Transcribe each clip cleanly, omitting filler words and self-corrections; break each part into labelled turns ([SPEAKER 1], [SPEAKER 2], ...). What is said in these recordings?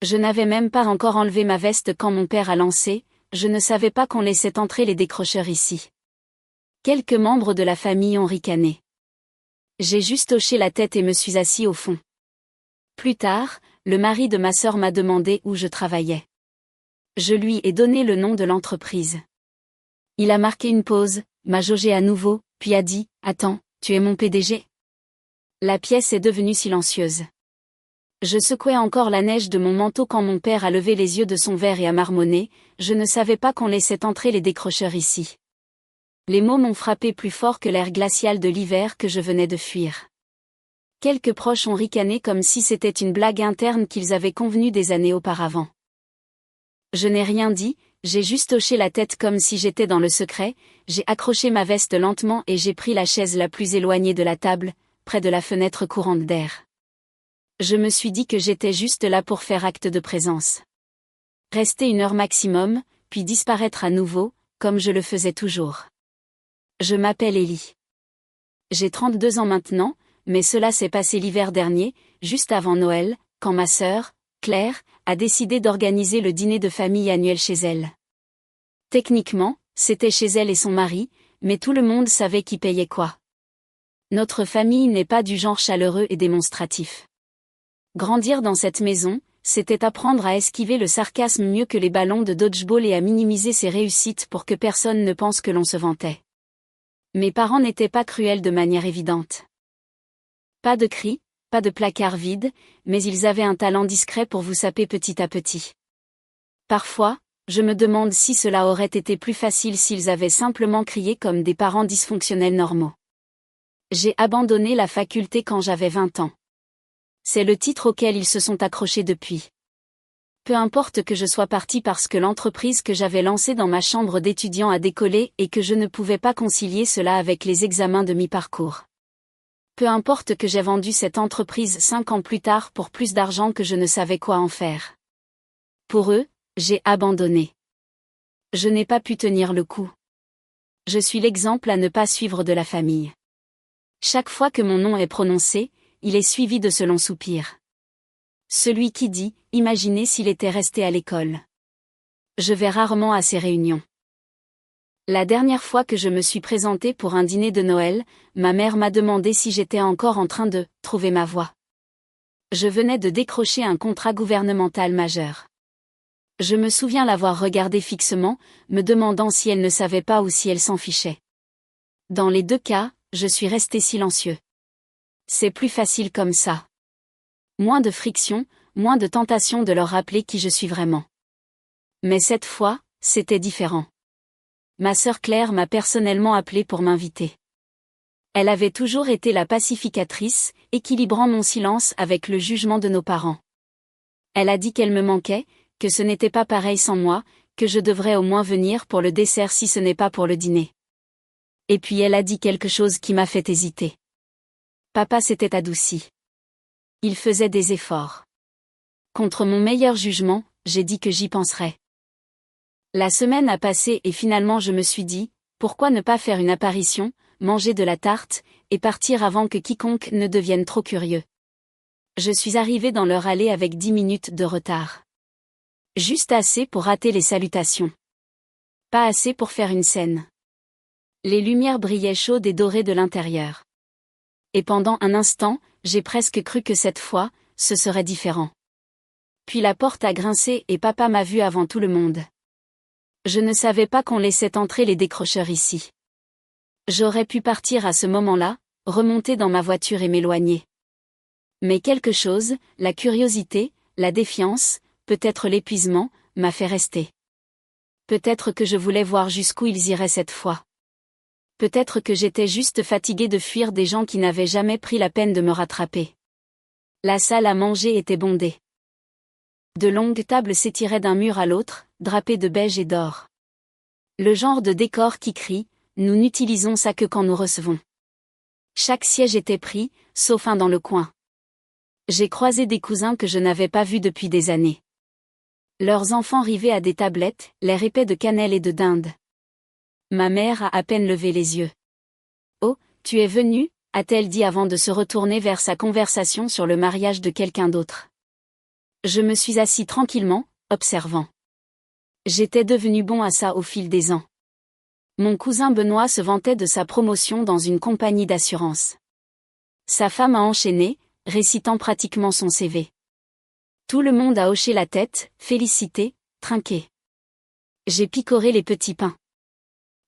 [SPEAKER 1] Je n'avais même pas encore enlevé ma veste quand mon père a lancé, je ne savais pas qu'on laissait entrer les décrocheurs ici. Quelques membres de la famille ont ricané. J'ai juste hoché la tête et me suis assis au fond. Plus tard, le mari de ma sœur m'a demandé où je travaillais. Je lui ai donné le nom de l'entreprise. Il a marqué une pause, m'a jaugé à nouveau, puis a dit « Attends, tu es mon PDG ?» La pièce est devenue silencieuse. Je secouais encore la neige de mon manteau quand mon père a levé les yeux de son verre et a marmonné « Je ne savais pas qu'on laissait entrer les décrocheurs ici. » Les mots m'ont frappé plus fort que l'air glacial de l'hiver que je venais de fuir. Quelques proches ont ricané comme si c'était une blague interne qu'ils avaient convenue des années auparavant. Je n'ai rien dit, j'ai juste hoché la tête comme si j'étais dans le secret, j'ai accroché ma veste lentement et j'ai pris la chaise la plus éloignée de la table, près de la fenêtre courante d'air. Je me suis dit que j'étais juste là pour faire acte de présence. Rester 1 heure maximum, puis disparaître à nouveau, comme je le faisais toujours. Je m'appelle Ellie. J'ai 32 ans maintenant, mais cela s'est passé l'hiver dernier, juste avant Noël, quand ma sœur, Claire, a décidé d'organiser le dîner de famille annuel chez elle. Techniquement, c'était chez elle et son mari, mais tout le monde savait qui payait quoi. Notre famille n'est pas du genre chaleureux et démonstratif. Grandir dans cette maison, c'était apprendre à esquiver le sarcasme mieux que les ballons de dodgeball et à minimiser ses réussites pour que personne ne pense que l'on se vantait. Mes parents n'étaient pas cruels de manière évidente. Pas de cris, pas de placard vide, mais ils avaient un talent discret pour vous saper petit à petit. Parfois, je me demande si cela aurait été plus facile s'ils avaient simplement crié comme des parents dysfonctionnels normaux. J'ai abandonné la faculté quand j'avais 20 ans. C'est le titre auquel ils se sont accrochés depuis. Peu importe que je sois partie parce que l'entreprise que j'avais lancée dans ma chambre d'étudiant a décollé et que je ne pouvais pas concilier cela avec les examens de mi-parcours. Peu importe que j'ai vendu cette entreprise 5 ans plus tard pour plus d'argent que je ne savais quoi en faire. Pour eux, j'ai abandonné. Je n'ai pas pu tenir le coup. Je suis l'exemple à ne pas suivre de la famille. Chaque fois que mon nom est prononcé, il est suivi de ce long soupir. Celui qui dit « Imaginez s'il était resté à l'école ». Je vais rarement à ces réunions. La dernière fois que je me suis présentée pour un dîner de Noël, ma mère m'a demandé si j'étais encore en train de « trouver ma voie ». Je venais de décrocher un contrat gouvernemental majeur. Je me souviens l'avoir regardée fixement, me demandant si elle ne savait pas ou si elle s'en fichait. Dans les 2 cas, je suis resté silencieux. C'est plus facile comme ça. Moins de friction, moins de tentation de leur rappeler qui je suis vraiment. Mais cette fois, c'était différent. Ma sœur Claire m'a personnellement appelé pour m'inviter. Elle avait toujours été la pacificatrice, équilibrant mon silence avec le jugement de nos parents. Elle a dit qu'elle me manquait, que ce n'était pas pareil sans moi, que je devrais au moins venir pour le dessert si ce n'est pas pour le dîner. Et puis elle a dit quelque chose qui m'a fait hésiter. Papa s'était adouci. Il faisait des efforts. Contre mon meilleur jugement, j'ai dit que j'y penserais. La semaine a passé et finalement je me suis dit, pourquoi ne pas faire une apparition, manger de la tarte, et partir avant que quiconque ne devienne trop curieux. Je suis arrivée dans leur allée avec 10 minutes de retard. Juste assez pour rater les salutations. Pas assez pour faire une scène. Les lumières brillaient chaudes et dorées de l'intérieur. Et pendant un instant, j'ai presque cru que cette fois, ce serait différent. Puis la porte a grincé et papa m'a vu avant tout le monde. Je ne savais pas qu'on laissait entrer les décrocheurs ici. J'aurais pu partir à ce moment-là, remonter dans ma voiture et m'éloigner. Mais quelque chose, la curiosité, la défiance, peut-être l'épuisement, m'a fait rester. Peut-être que je voulais voir jusqu'où ils iraient cette fois. Peut-être que j'étais juste fatiguée de fuir des gens qui n'avaient jamais pris la peine de me rattraper. La salle à manger était bondée. De longues tables s'étiraient d'un mur à l'autre, drapées de beige et d'or. Le genre de décor qui crie « Nous n'utilisons ça que quand nous recevons ». Chaque siège était pris, sauf un dans le coin. J'ai croisé des cousins que je n'avais pas vus depuis des années. Leurs enfants rivaient à des tablettes, l'air épais de cannelle et de dinde. Ma mère a à peine levé les yeux. « Oh, tu es venue ?» a-t-elle dit avant de se retourner vers sa conversation sur le mariage de quelqu'un d'autre. Je me suis assis tranquillement, observant. J'étais devenu bon à ça au fil des ans. Mon cousin Benoît se vantait de sa promotion dans une compagnie d'assurance. Sa femme a enchaîné, récitant pratiquement son CV. Tout le monde a hoché la tête, félicité, trinqué. J'ai picoré les petits pains.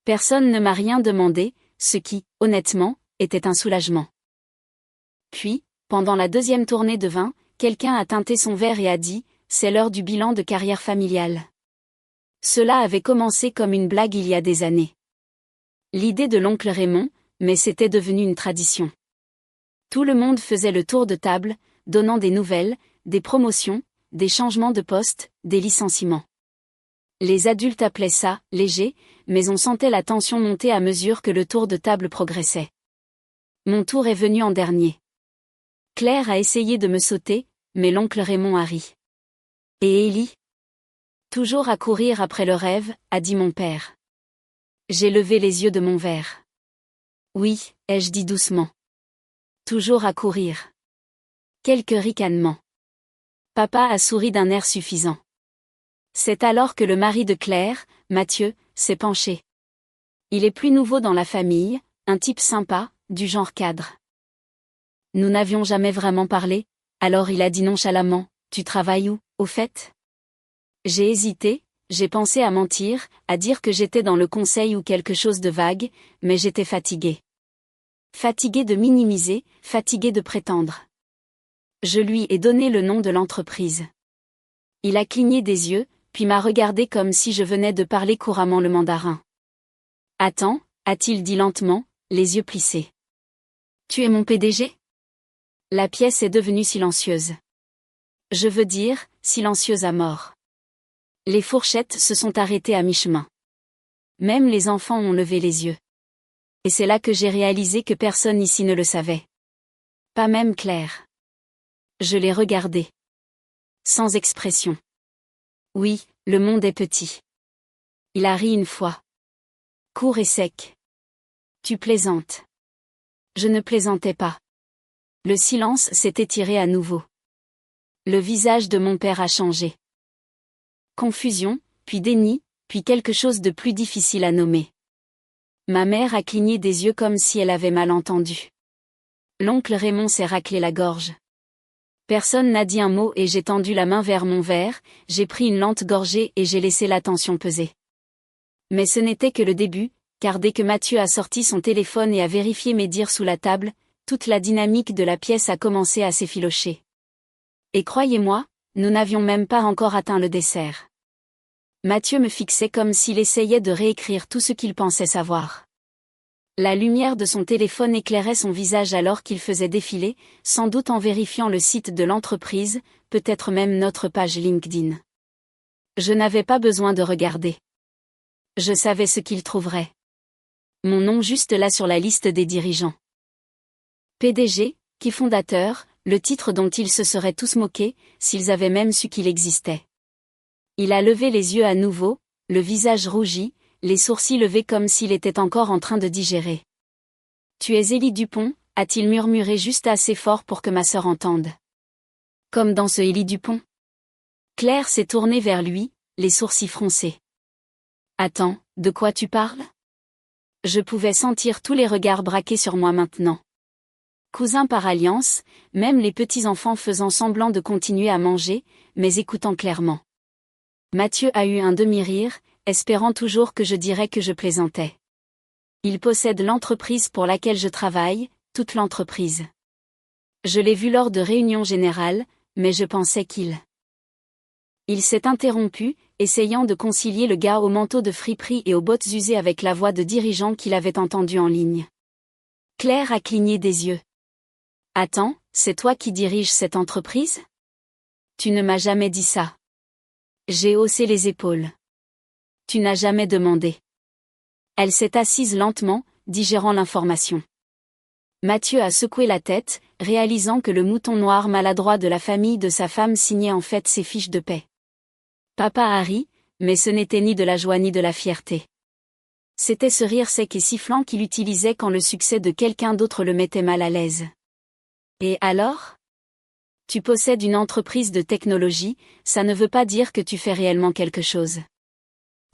[SPEAKER 1] Personne ne m'a rien demandé, ce qui, honnêtement, était un soulagement. Puis, pendant la deuxième tournée de vin, quelqu'un a teinté son verre et a dit « C'est l'heure du bilan de carrière familiale ». Cela avait commencé comme une blague il y a des années. L'idée de l'oncle Raymond, mais c'était devenu une tradition. Tout le monde faisait le tour de table, donnant des nouvelles, des promotions, des changements de poste, des licenciements. Les adultes appelaient ça « léger », mais on sentait la tension monter à mesure que le tour de table progressait. Mon tour est venu en dernier. Claire a essayé de me sauter, mais l'oncle Raymond a ri. Et Élie ? Toujours à courir après le rêve, a dit mon père. J'ai levé les yeux de mon verre. Oui, ai-je dit doucement. Toujours à courir. Quelques ricanements. Papa a souri d'un air suffisant. C'est alors que le mari de Claire, Mathieu, s'est penché. Il est plus nouveau dans la famille, un type sympa, du genre cadre. Nous n'avions jamais vraiment parlé, alors il a dit nonchalamment, « Tu travailles où, au fait ?» J'ai hésité, j'ai pensé à mentir, à dire que j'étais dans le conseil ou quelque chose de vague, mais j'étais fatigué. Fatigué de minimiser, fatigué de prétendre. Je lui ai donné le nom de l'entreprise. Il a cligné des yeux, puis m'a regardé comme si je venais de parler couramment le mandarin. « Attends » a-t-il dit lentement, les yeux plissés. « Tu es mon PDG ?» La pièce est devenue silencieuse. Je veux dire, silencieuse à mort. Les fourchettes se sont arrêtées à mi-chemin. Même les enfants ont levé les yeux. Et c'est là que j'ai réalisé que personne ici ne le savait. Pas même Claire. Je l'ai regardé. Sans expression. Oui, le monde est petit. Il a ri une fois. Court et sec. Tu plaisantes. Je ne plaisantais pas. Le silence s'est étiré à nouveau. Le visage de mon père a changé. Confusion, puis déni, puis quelque chose de plus difficile à nommer. Ma mère a cligné des yeux comme si elle avait mal entendu. L'oncle Raymond s'est raclé la gorge. Personne n'a dit un mot et j'ai tendu la main vers mon verre, j'ai pris une lente gorgée et j'ai laissé l'attention peser. Mais ce n'était que le début, car dès que Mathieu a sorti son téléphone et a vérifié mes dires sous la table, toute la dynamique de la pièce a commencé à s'effilocher. Et croyez-moi, nous n'avions même pas encore atteint le dessert. Mathieu me fixait comme s'il essayait de réécrire tout ce qu'il pensait savoir. La lumière de son téléphone éclairait son visage alors qu'il faisait défiler, sans doute en vérifiant le site de l'entreprise, peut-être même notre page LinkedIn. Je n'avais pas besoin de regarder. Je savais ce qu'il trouverait. Mon nom juste là sur la liste des dirigeants. PDG, qui fondateur, le titre dont ils se seraient tous moqués, s'ils avaient même su qu'il existait. Il a levé les yeux à nouveau, le visage rougi, les sourcils levés comme s'il était encore en train de digérer. « Tu es Élie Dupont » a-t-il murmuré juste assez fort pour que ma sœur entende. Comme dans ce Élie Dupont. Claire s'est tournée vers lui, les sourcils froncés. « Attends, de quoi tu parles ?» Je pouvais sentir tous les regards braqués sur moi maintenant. Cousins par alliance, même les petits-enfants faisant semblant de continuer à manger, mais écoutant clairement. Mathieu a eu un demi-rire, espérant toujours que je dirais que je plaisantais. Il possède l'entreprise pour laquelle je travaille, toute l'entreprise. Je l'ai vu lors de réunions générales, mais je pensais qu'il... Il s'est interrompu, essayant de concilier le gars au manteau de friperie et aux bottes usées avec la voix de dirigeant qu'il avait entendue en ligne. Claire a cligné des yeux. « Attends, c'est toi qui diriges cette entreprise ? Tu ne m'as jamais dit ça. » J'ai haussé les épaules. « Tu n'as jamais demandé. » Elle s'est assise lentement, digérant l'information. Mathieu a secoué la tête, réalisant que le mouton noir maladroit de la famille de sa femme signait en fait ses fiches de paie. Papa a ri, mais ce n'était ni de la joie ni de la fierté. C'était ce rire sec et sifflant qu'il utilisait quand le succès de quelqu'un d'autre le mettait mal à l'aise. Et alors ? Tu possèdes une entreprise de technologie, ça ne veut pas dire que tu fais réellement quelque chose.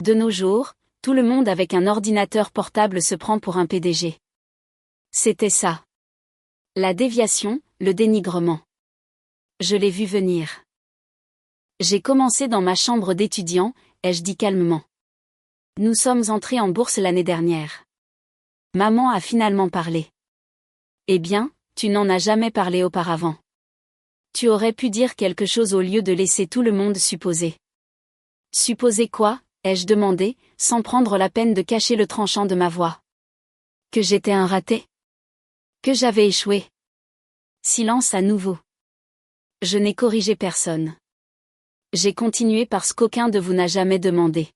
[SPEAKER 1] De nos jours, tout le monde avec un ordinateur portable se prend pour un PDG. C'était ça. La déviation, le dénigrement. Je l'ai vu venir. J'ai commencé dans ma chambre d'étudiant, ai-je dit calmement. Nous sommes entrés en bourse l'année dernière. Maman a finalement parlé. Eh bien, tu n'en as jamais parlé auparavant. Tu aurais pu dire quelque chose au lieu de laisser tout le monde supposer. Supposer quoi, ai-je demandé, sans prendre la peine de cacher le tranchant de ma voix. Que j'étais un raté. Que j'avais échoué. Silence à nouveau. Je n'ai corrigé personne. J'ai continué parce qu'aucun de vous n'a jamais demandé.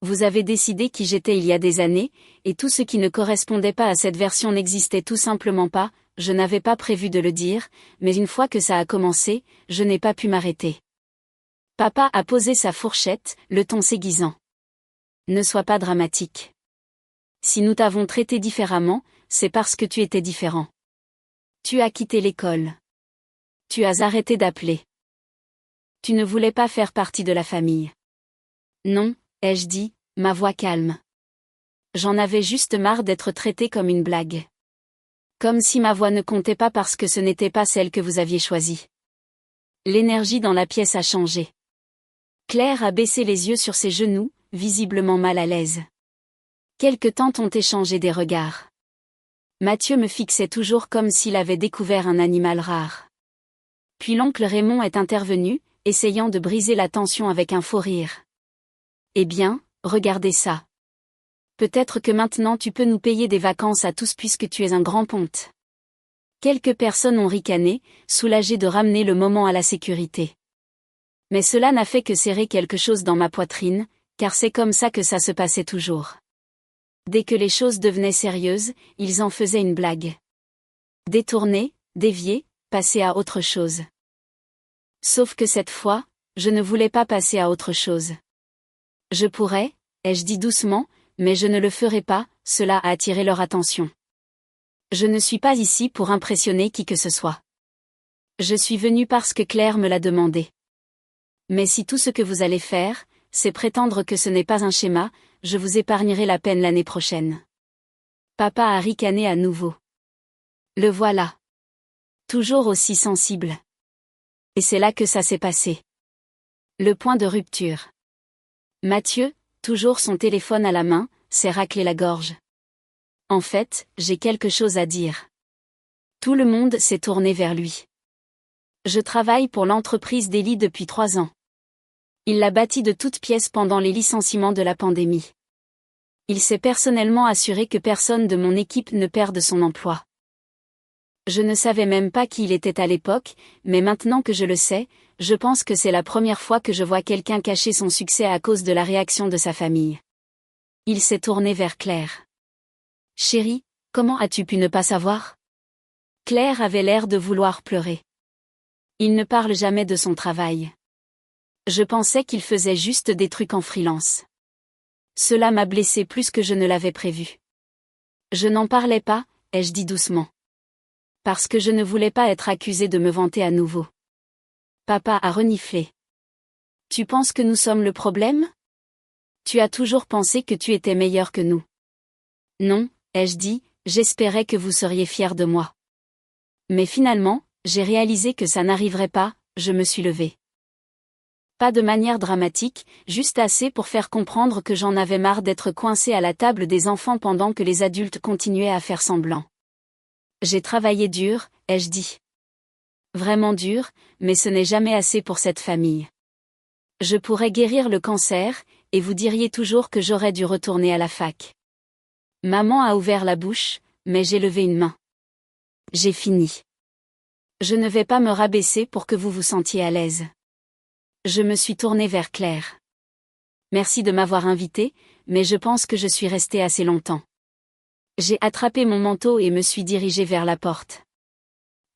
[SPEAKER 1] Vous avez décidé qui j'étais il y a des années, et tout ce qui ne correspondait pas à cette version n'existait tout simplement pas, je n'avais pas prévu de le dire, mais une fois que ça a commencé, je n'ai pas pu m'arrêter. Papa a posé sa fourchette, le ton s'aiguisant. Ne sois pas dramatique. Si nous t'avons traité différemment, c'est parce que tu étais différent. Tu as quitté l'école. Tu as arrêté d'appeler. Tu ne voulais pas faire partie de la famille. Non, ai-je dit, ma voix calme. J'en avais juste marre d'être traitée comme une blague. Comme si ma voix ne comptait pas parce que ce n'était pas celle que vous aviez choisie. L'énergie dans la pièce a changé. Claire a baissé les yeux sur ses genoux, visiblement mal à l'aise. Quelques tantes ont échangé des regards. Mathieu me fixait toujours comme s'il avait découvert un animal rare. Puis l'oncle Raymond est intervenu, essayant de briser la tension avec un faux rire. Eh bien, regardez ça. Peut-être que maintenant tu peux nous payer des vacances à tous puisque tu es un grand ponte. Quelques personnes ont ricané, soulagées de ramener le moment à la sécurité. Mais cela n'a fait que serrer quelque chose dans ma poitrine, car c'est comme ça que ça se passait toujours. Dès que les choses devenaient sérieuses, ils en faisaient une blague. Détourner, dévier, passer à autre chose. Sauf que cette fois, je ne voulais pas passer à autre chose. Je pourrais, ai-je dit doucement, mais je ne le ferai pas, cela a attiré leur attention. Je ne suis pas ici pour impressionner qui que ce soit. Je suis venu parce que Claire me l'a demandé. Mais si tout ce que vous allez faire, c'est prétendre que ce n'est pas un schéma, je vous épargnerai la peine l'année prochaine. Papa a ricané à nouveau. Le voilà. Toujours aussi sensible. Et c'est là que ça s'est passé. Le point de rupture. Mathieu, toujours son téléphone à la main, s'est raclé la gorge. En fait, j'ai quelque chose à dire. Tout le monde s'est tourné vers lui. Je travaille pour l'entreprise d'Eli depuis 3 ans. Il l'a bâtie de toutes pièces pendant les licenciements de la pandémie. Il s'est personnellement assuré que personne de mon équipe ne perde son emploi. Je ne savais même pas qui il était à l'époque, mais maintenant que je le sais, je pense que c'est la première fois que je vois quelqu'un cacher son succès à cause de la réaction de sa famille. Il s'est tourné vers Claire. « Chérie, comment as-tu pu ne pas savoir ?» Claire avait l'air de vouloir pleurer. Il ne parle jamais de son travail. Je pensais qu'il faisait juste des trucs en freelance. Cela m'a blessé plus que je ne l'avais prévu. Je n'en parlais pas, ai-je dit doucement. Parce que je ne voulais pas être accusée de me vanter à nouveau. Papa a reniflé. Tu penses que nous sommes le problème ? Tu as toujours pensé que tu étais meilleur que nous. Non, ai-je dit, j'espérais que vous seriez fiers de moi. Mais finalement, j'ai réalisé que ça n'arriverait pas, je me suis levée. Pas de manière dramatique, juste assez pour faire comprendre que j'en avais marre d'être coincée à la table des enfants pendant que les adultes continuaient à faire semblant. J'ai travaillé dur, ai-je dit. Vraiment dur, mais ce n'est jamais assez pour cette famille. Je pourrais guérir le cancer, et vous diriez toujours que j'aurais dû retourner à la fac. Maman a ouvert la bouche, mais j'ai levé une main. J'ai fini. Je ne vais pas me rabaisser pour que vous vous sentiez à l'aise. Je me suis tournée vers Claire. Merci de m'avoir invitée, mais je pense que je suis restée assez longtemps. J'ai attrapé mon manteau et me suis dirigée vers la porte.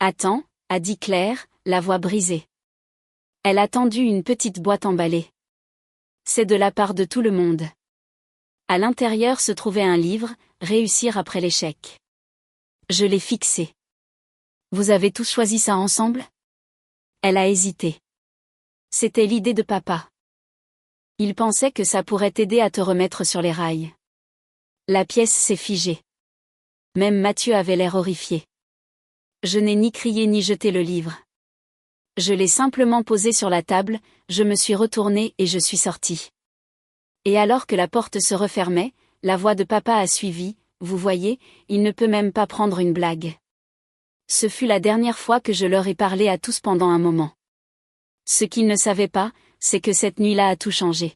[SPEAKER 1] Attends, a dit Claire, la voix brisée. Elle a tendu une petite boîte emballée. C'est de la part de tout le monde. À l'intérieur se trouvait un livre, Réussir après l'échec. Je l'ai fixé. Vous avez tous choisi ça ensemble ? Elle a hésité. C'était l'idée de papa. Il pensait que ça pourrait t'aider à te remettre sur les rails. La pièce s'est figée. Même Mathieu avait l'air horrifié. Je n'ai ni crié ni jeté le livre. Je l'ai simplement posé sur la table, je me suis retournée et je suis sortie. Et alors que la porte se refermait, la voix de papa a suivi, vous voyez, il ne peut même pas prendre une blague. Ce fut la dernière fois que je leur ai parlé à tous pendant un moment. Ce qu'ils ne savaient pas, c'est que cette nuit-là a tout changé.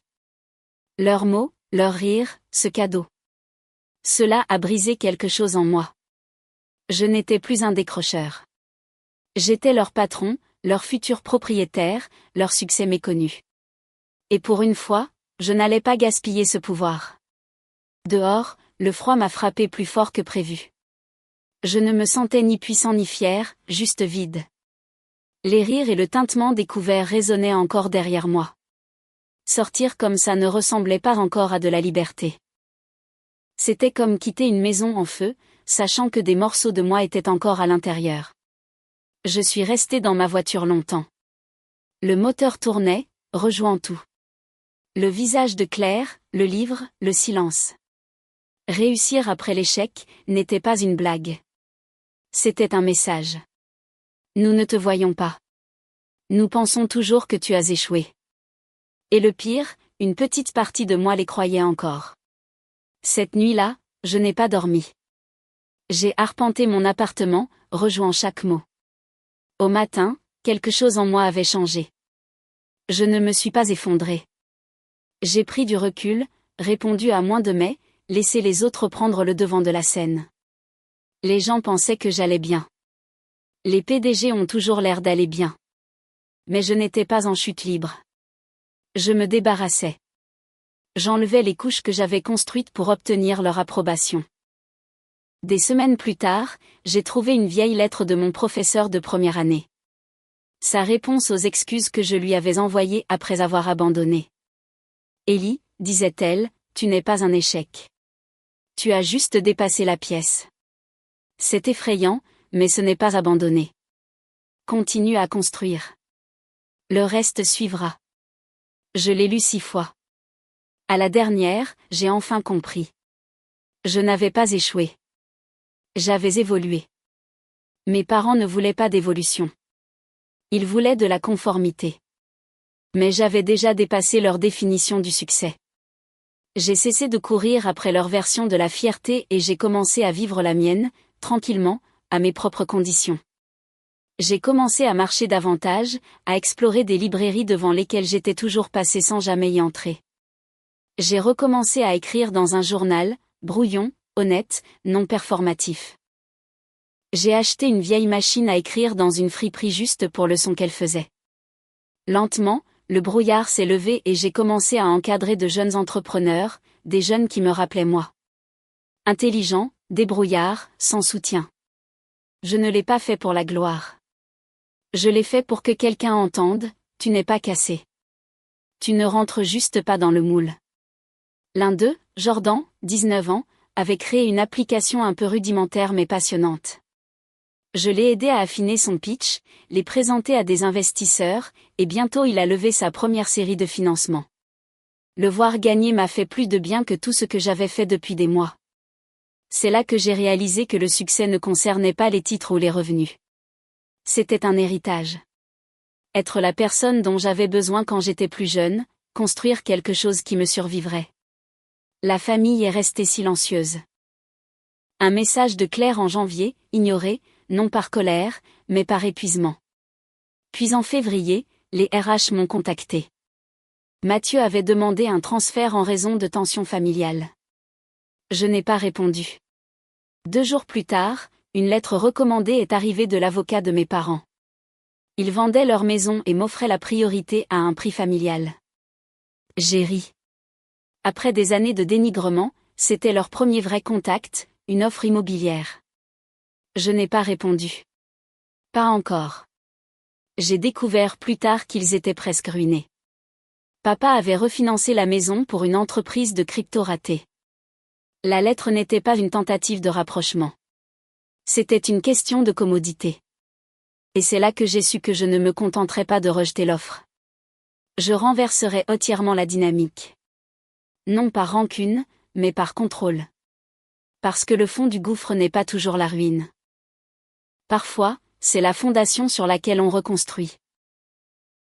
[SPEAKER 1] Leurs mots, leurs rires, ce cadeau. Cela a brisé quelque chose en moi. Je n'étais plus un décrocheur. J'étais leur patron, leur futur propriétaire, leur succès méconnu. Et pour une fois, je n'allais pas gaspiller ce pouvoir. Dehors, le froid m'a frappé plus fort que prévu. Je ne me sentais ni puissant ni fier, juste vide. Les rires et le tintement des couverts résonnaient encore derrière moi. Sortir comme ça ne ressemblait pas encore à de la liberté. C'était comme quitter une maison en feu, sachant que des morceaux de moi étaient encore à l'intérieur. Je suis restée dans ma voiture longtemps. Le moteur tournait, rejouant tout. Le visage de Claire, le livre, le silence. Réussir après l'échec n'était pas une blague. C'était un message. Nous ne te voyons pas. Nous pensons toujours que tu as échoué. Et le pire, une petite partie de moi les croyait encore. Cette nuit-là, je n'ai pas dormi. J'ai arpenté mon appartement, rejouant chaque mot. Au matin, quelque chose en moi avait changé. Je ne me suis pas effondrée. J'ai pris du recul, répondu à moins de mais, laissé les autres prendre le devant de la scène. Les gens pensaient que j'allais bien. Les PDG ont toujours l'air d'aller bien. Mais je n'étais pas en chute libre. Je me débarrassais. J'enlevais les couches que j'avais construites pour obtenir leur approbation. Des semaines plus tard, j'ai trouvé une vieille lettre de mon professeur de première année. Sa réponse aux excuses que je lui avais envoyées après avoir abandonné. Ellie, disait-elle, tu n'es pas un échec. Tu as juste dépassé la pièce. C'est effrayant, mais ce n'est pas abandonné. Continue à construire. Le reste suivra. Je l'ai lu 6 fois. À la dernière, j'ai enfin compris. Je n'avais pas échoué. J'avais évolué. Mes parents ne voulaient pas d'évolution. Ils voulaient de la conformité. Mais j'avais déjà dépassé leur définition du succès. J'ai cessé de courir après leur version de la fierté et j'ai commencé à vivre la mienne, tranquillement, à mes propres conditions. J'ai commencé à marcher davantage, à explorer des librairies devant lesquelles j'étais toujours passé sans jamais y entrer. J'ai recommencé à écrire dans un journal, brouillon, honnête, non performatif. J'ai acheté une vieille machine à écrire dans une friperie juste pour le son qu'elle faisait. Lentement, le brouillard s'est levé et j'ai commencé à encadrer de jeunes entrepreneurs, des jeunes qui me rappelaient moi. Intelligents, débrouillards, sans soutien. Je ne l'ai pas fait pour la gloire. Je l'ai fait pour que quelqu'un entende, tu n'es pas cassé. Tu ne rentres juste pas dans le moule. L'un d'eux, Jordan, 19 ans, avait créé une application un peu rudimentaire mais passionnante. Je l'ai aidé à affiner son pitch, les présenter à des investisseurs, et bientôt il a levé sa première série de financements. Le voir gagner m'a fait plus de bien que tout ce que j'avais fait depuis des mois. C'est là que j'ai réalisé que le succès ne concernait pas les titres ou les revenus. C'était un héritage. Être la personne dont j'avais besoin quand j'étais plus jeune, construire quelque chose qui me survivrait. La famille est restée silencieuse. Un message de Claire en janvier, ignoré, non par colère, mais par épuisement. Puis en février, les RH m'ont contacté. Mathieu avait demandé un transfert en raison de tensions familiales. Je n'ai pas répondu. 2 jours plus tard, une lettre recommandée est arrivée de l'avocat de mes parents. Ils vendaient leur maison et m'offraient la priorité à un prix familial. J'ai ri. Après des années de dénigrement, c'était leur premier vrai contact, une offre immobilière. Je n'ai pas répondu. Pas encore. J'ai découvert plus tard qu'ils étaient presque ruinés. Papa avait refinancé la maison pour une entreprise de crypto ratée. La lettre n'était pas une tentative de rapprochement. C'était une question de commodité. Et c'est là que j'ai su que je ne me contenterais pas de rejeter l'offre. Je renverserais entièrement la dynamique. Non par rancune, mais par contrôle. Parce que le fond du gouffre n'est pas toujours la ruine. Parfois, c'est la fondation sur laquelle on reconstruit.